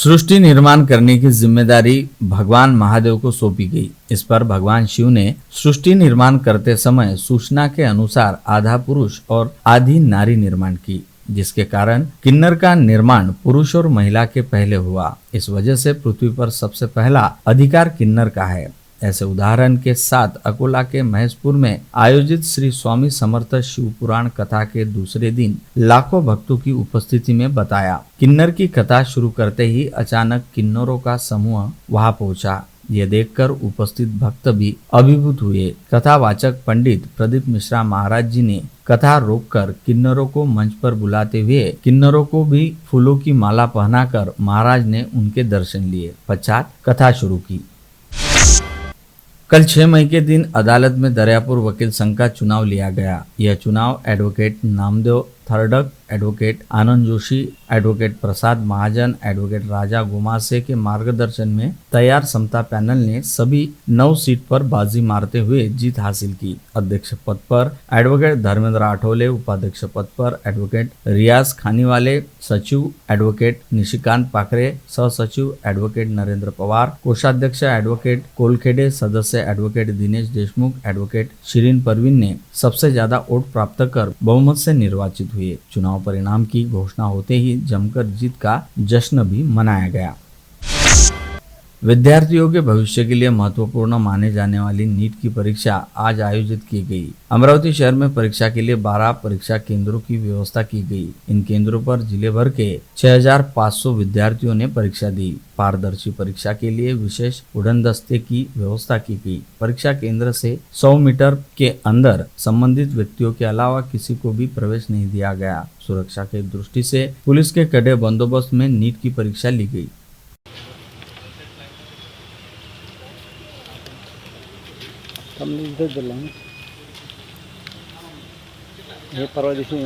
सृष्टि निर्माण करने की जिम्मेदारी भगवान महादेव को सौंपी गई। इस पर भगवान शिव ने सृष्टि निर्माण करते समय सूचना के अनुसार आधा पुरुष और आधी नारी निर्माण की, जिसके कारण किन्नर का निर्माण पुरुष और महिला के पहले हुआ। इस वजह से पृथ्वी पर सबसे पहला अधिकार किन्नर का है। ऐसे उदाहरण के साथ अकोला के महेशपुर में आयोजित श्री स्वामी समर्थ शिव पुराण कथा के दूसरे दिन लाखों भक्तों की उपस्थिति में बताया। किन्नर की कथा शुरू करते ही अचानक किन्नरों का समूह वहां पहुंचा। ये देखकर उपस्थित भक्त भी अभिभूत हुए। कथावाचक पंडित प्रदीप मिश्रा महाराज जी ने कथा रोककर किन्नरों को मंच पर बुलाते हुए किन्नरों को भी फूलों की माला पहनाकर महाराज ने उनके दर्शन लिए। पश्चात कथा शुरू की। कल 6 मई के दिन अदालत में दरियापुर वकील संघ का चुनाव लिया गया। यह चुनाव advocate Namdev थर्डक, advocate Anand Joshi, advocate प्रसाद महाजन, एडवोकेट राजा गुमासे के मार्गदर्शन में तैयार समता पैनल ने सभी 9 सीट पर बाजी मारते हुए जीत हासिल की। अध्यक्ष पद पर एडवोकेट धर्मेंद्र आठवले, उपाध्यक्ष पद पर एडवोकेट रियाज खानीवाले, सचिव एडवोकेट निशिकांत पाखरे, सहसचिव एडवोकेट नरेंद्र पवार, कोषाध्यक्ष एडवोकेट कोलखेडे, सदस्य एडवोकेट दिनेश देशमुख, एडवोकेट शिरीन परवीन ने सबसे ज्यादा वोट प्राप्त कर बहुमत से निर्वाचित हुए। चुनाव परिणाम की घोषणा होते ही जमकर जीत का जश्न भी मनाया गया। विद्यार्थियों के भविष्य के लिए महत्वपूर्ण माने जाने वाली नीट की परीक्षा आज आयोजित की गई। अमरावती शहर में परीक्षा के लिए 12 परीक्षा केंद्रों की व्यवस्था की गई। इन केंद्रों पर जिले भर के 6500 विद्यार्थियों ने परीक्षा दी। पारदर्शी परीक्षा के लिए विशेष उड़न दस्ते की व्यवस्था की गई। परीक्षा केंद्र से 100 मीटर के अंदर संबंधित व्यक्तियों के अलावा किसी को भी प्रवेश नहीं दिया गया। सुरक्षा की दृष्टि से पुलिस के कड़े बंदोबस्त में नीट की परीक्षा ली गई। हे परवा दिवशी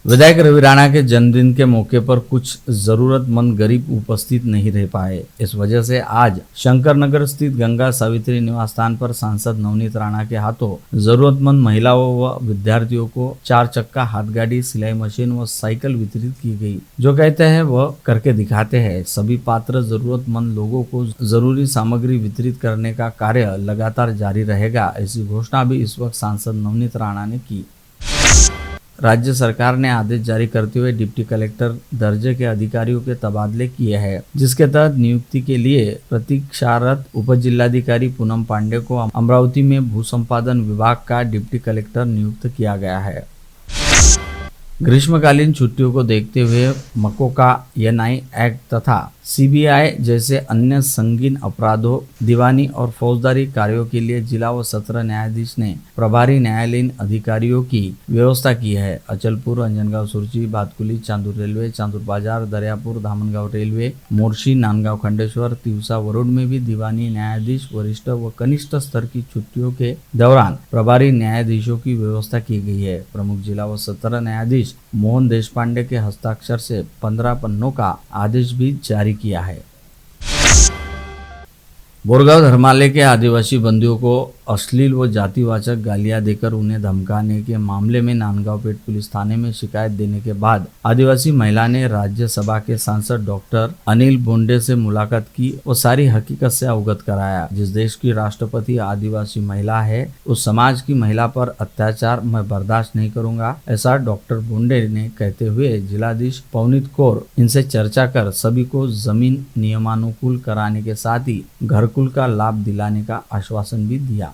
विधायक रवि राणा के जन्मदिन के मौके पर कुछ जरूरतमंद गरीब उपस्थित नहीं रह पाए। इस वजह से आज शंकर नगर स्थित गंगा सावित्री निवास स्थान पर सांसद नवनीत राणा के हाथों जरूरतमंद महिलाओं व विद्यार्थियों को 4 चक्का हाथगाड़ी, सिलाई मशीन व साइकिल वितरित की गई। जो कहते हैं वह करके दिखाते हैं। सभी पात्र जरूरतमंद लोगों को जरूरी सामग्री वितरित करने का कार्य लगातार जारी रहेगा। ऐसी घोषणा भी इस वक्त सांसद नवनीत राणा ने की। राज्य सरकार ने आदेश जारी करते हुए डिप्टी कलेक्टर दर्जे के अधिकारियों के तबादले किए हैं, जिसके तहत नियुक्ति के लिए प्रतीक्षारत उप जिलाधिकारी पूनम पांडे को अमरावती में भू संपादन विभाग का डिप्टी कलेक्टर नियुक्त किया गया है। ग्रीष्मकालीन छुट्टियों को देखते हुए मकोका एनआई एक्ट तथा सीबीआई जैसे अन्य संगीन अपराधों, दीवानी और फौजदारी कार्यों के लिए जिला व सत्र न्यायाधीश ने प्रभारी न्यायालयीन अधिकारियों की व्यवस्था की है। अचलपुर, अंजनगांव, सुरजी, भातकुली, चांदूर रेलवे, चांदूर बाजार, दरियापुर, धामनगांव रेलवे, मोर्शी, नांदगांव, खंडेश्वर, तिवसा, वरुड में भी दीवानी न्यायाधीश वरिष्ठ व कनिष्ठ स्तर की छुट्टियों के दौरान प्रभारी न्यायाधीशों की व्यवस्था की गई है। प्रमुख जिला व सत्र न्यायाधीश मोहन देशपांडे के हस्ताक्षर से 15 पन्नों का आदेश भी जारी किया है। बोरगांव धर्मालय के आदिवासी बंदियों को अश्लील व जातिवाचक गालियां देकर उन्हें धमकाने के मामले में नांदगांव पेट पुलिस थाने में शिकायत देने के बाद आदिवासी महिला ने राज्यसभा के सांसद डॉक्टर अनिल बोंडे से मुलाकात की और सारी हकीकत से अवगत कराया। जिस देश की राष्ट्रपति आदिवासी महिला है, उस समाज की महिला पर अत्याचार मैं बर्दाश्त नहीं करूंगा, ऐसा डॉक्टर बोंडे ने कहते हुए जिलाधीश पवनीत कौर इनसे चर्चा कर सभी को जमीन नियमानुकूल कराने के साथ ही घरकुल का लाभ दिलाने का आश्वासन भी दिया।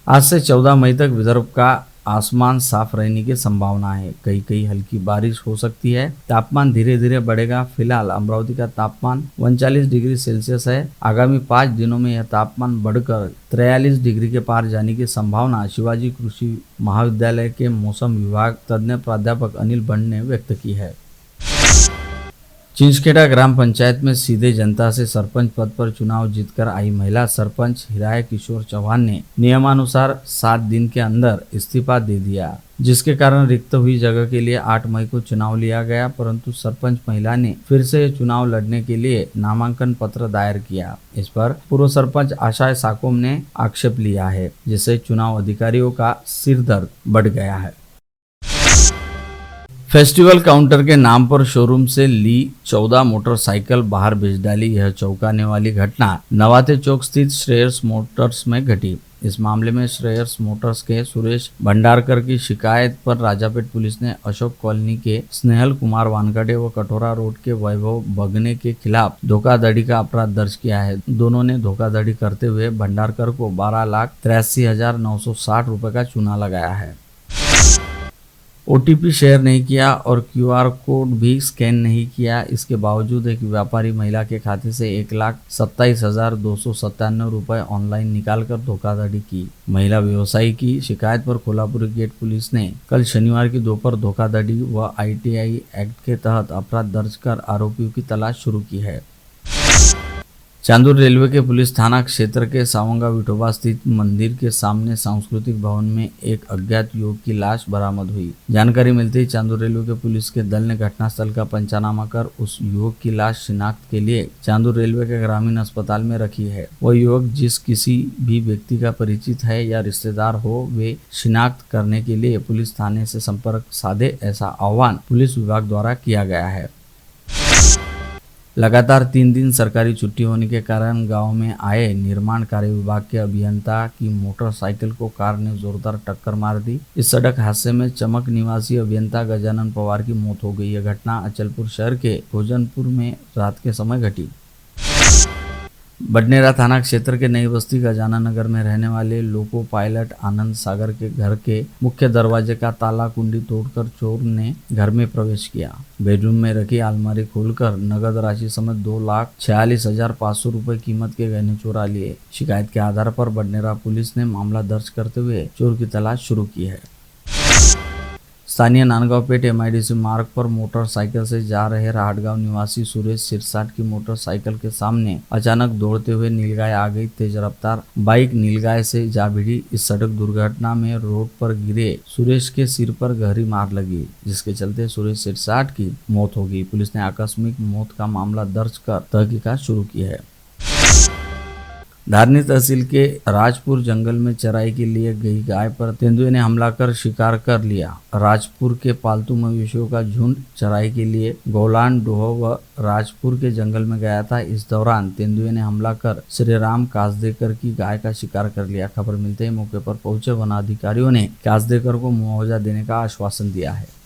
आज से 14 मई तक विदर्भ का आसमान साफ रहने की संभावना है। कई हल्की बारिश हो सकती है। तापमान धीरे धीरे बढ़ेगा। फिलहाल अमरावती का तापमान 39 डिग्री सेल्सियस है। आगामी 5 दिनों में यह तापमान बढ़कर 43 डिग्री के पार जाने की संभावना शिवाजी कृषि महाविद्यालय के मौसम विभाग तज्ञ प्राध्यापक अनिल बंड ने व्यक्त की है। चिंचखेड़ा ग्राम पंचायत में सीधे जनता से सरपंच पद पर चुनाव जीतकर आई महिला सरपंच हिराय किशोर चौहान ने नियमानुसार 7 दिन के अंदर इस्तीफा दे दिया, जिसके कारण रिक्त हुई जगह के लिए 8 मई को चुनाव लिया गया। परंतु सरपंच महिला ने फिर से चुनाव लड़ने के लिए नामांकन पत्र दायर किया। इस पर पूर्व सरपंच आशा साकोम ने आक्षेप लिया है, जिससे चुनाव अधिकारियों का सिरदर्द बढ़ गया है। फेस्टिवल काउंटर के नाम पर शोरूम से ली 14 मोटरसाइकिल बाहर बेच डाली। यह चौंकाने वाली घटना नवाते चौक स्थित श्रेयस मोटर्स में घटी। इस मामले में श्रेयस मोटर्स के सुरेश भंडारकर की शिकायत पर राजापेट पुलिस ने अशोक कॉलोनी के स्नेहल कुमार वानखड़े व कटोरा रोड के वैभव बगने के खिलाफ धोखाधड़ी का अपराध दर्ज किया है। दोनों ने धोखाधड़ी करते हुए भंडारकर को 12,83,960 रुपए का चूना लगाया है। OTP शेयर नहीं किया और QR कोड भी स्कैन नहीं किया। इसके बावजूद एक व्यापारी महिला के खाते से 1,27,297 रुपए ऑनलाइन निकालकर धोखाधड़ी की। महिला व्यवसायी की शिकायत पर कोल्हापुर गेट पुलिस ने कल शनिवार की दोपहर धोखाधड़ी व ITI एक्ट के तहत अपराध दर्ज कर आरोपियों की तलाश शुरू की है। चांदूर रेलवे के पुलिस थाना क्षेत्र के सावंगा विठोबा स्थित मंदिर के सामने सांस्कृतिक भवन में एक अज्ञात युवक की लाश बरामद हुई। जानकारी मिलते ही चांदूर रेलवे के पुलिस के दल ने घटनास्थल का पंचनामा कर उस युवक की लाश शिनाख्त के लिए चांदूर रेलवे के ग्रामीण अस्पताल में रखी है। वह युवक जिस किसी भी व्यक्ति का परिचित है या रिश्तेदार हो, वे शिनाख्त करने के लिए पुलिस थाने से संपर्क साधे, ऐसा आह्वान पुलिस विभाग द्वारा किया गया है। लगातार 3 दिन सरकारी छुट्टी होने के कारण गांव में आए निर्माण कार्य विभाग के अभियंता की मोटरसाइकिल को कार ने जोरदार टक्कर मार दी। इस सड़क हादसे में चमक निवासी अभियंता गजानन पवार की मौत हो गई। यह घटना अचलपुर शहर के भोजनपुर में रात के समय घटी। बडनेरा थाना क्षेत्र के नई बस्ती गजानन नगर में रहने वाले लोको पायलट आनंद सागर के घर के मुख्य दरवाजे का ताला कुंडी तोड़कर चोर ने घर में प्रवेश किया। बेडरूम में रखी अलमारी खोलकर नगद राशि समेत 2,46,500 रुपए कीमत के गहने चुरा लिए। शिकायत के आधार पर बडनेरा पुलिस ने मामला दर्ज करते हुए चोर की तलाश शुरू की है। स्थानीय नांदगांवपेट MIDC मार्ग पर मोटरसाइकिल से जा रहे राहटगांव निवासी सुरेश सिरसाट की मोटरसाइकिल के सामने अचानक दौड़ते हुए नीलगाय आ गई। तेज रफ्तार बाइक नीलगाय से जा भिड़ी। इस सड़क दुर्घटना में रोड पर गिरे सुरेश के सिर पर गहरी मार लगी, जिसके चलते सुरेश सिरसाट की मौत हो गई। पुलिस ने आकस्मिक मौत का मामला दर्ज कर तहकीकात शुरू की है। धारनी तहसील के राजपुर जंगल में चराई के लिए गई गाय पर तेंदुए ने हमला कर शिकार कर लिया। राजपुर के पालतू मवेशियों का झुंड चराई के लिए गौलान डोह व राजपुर के जंगल में गया था। इस दौरान तेंदुए ने हमला कर श्री राम कासदेकर की गाय का शिकार कर लिया। खबर मिलते ही मौके पर पहुंचे वनाधिकारियों ने कासदेकर को मुआवजा देने का आश्वासन दिया है।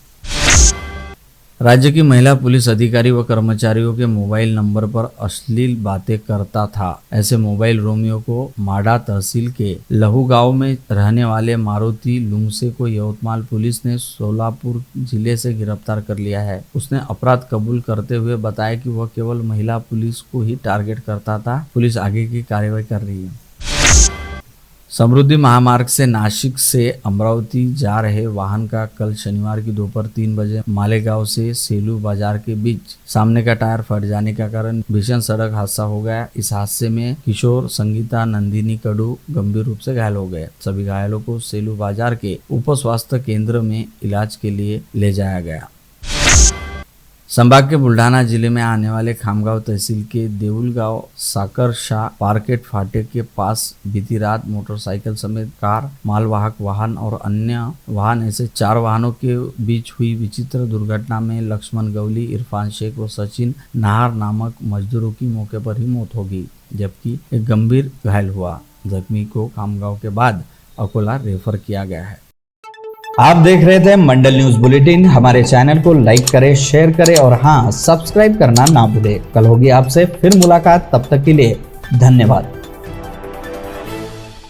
राज्य की महिला पुलिस अधिकारी व कर्मचारियों के मोबाइल नंबर पर अश्लील बातें करता था। ऐसे मोबाइल रोमियो को माडा तहसील के लहू गांव में रहने वाले मारुति लुंगसे को यवतमाल पुलिस ने सोलापुर जिले से गिरफ्तार कर लिया है। उसने अपराध कबूल करते हुए बताया कि वह केवल महिला पुलिस को ही टारगेट करता था। पुलिस आगे की कार्रवाई कर रही है। समृद्धि महामार्ग से नासिक से अमरावती जा रहे वाहन का कल शनिवार की दोपहर 3 बजे मालेगांव से सेलू बाजार के बीच सामने का टायर फट जाने के कारण भीषण सड़क हादसा हो गया। इस हादसे में किशोर, संगीता, नंदिनी कडू गंभीर रूप से घायल हो गए। सभी घायलों को सेलू बाजार के उप स्वास्थ्य केंद्र में इलाज के लिए ले जाया गया। संभाग के बुल्ढाना जिले में आने वाले खामगांव तहसील के देउलगांव साकरशाह मार्केट फाटे के पास बीती रात मोटरसाइकिल समेत कार, मालवाहक वाहन और अन्य वाहन ऐसे 4 वाहनों के बीच हुई विचित्र दुर्घटना में लक्ष्मण गवली, इरफान शेख व सचिन नाहर नामक मजदूरों की मौके पर ही मौत हो गई, जबकि एक गंभीर घायल हुआ। जख्मी को खामगांव के बाद अकोला रेफर किया गया है। आप देख रहे थे मंडल न्यूज बुलेटिन। हमारे चैनल को लाइक करें, शेयर करें और हाँ, सब्सक्राइब करना ना भूलें। कल होगी आपसे फिर मुलाकात, तब तक के लिए धन्यवाद।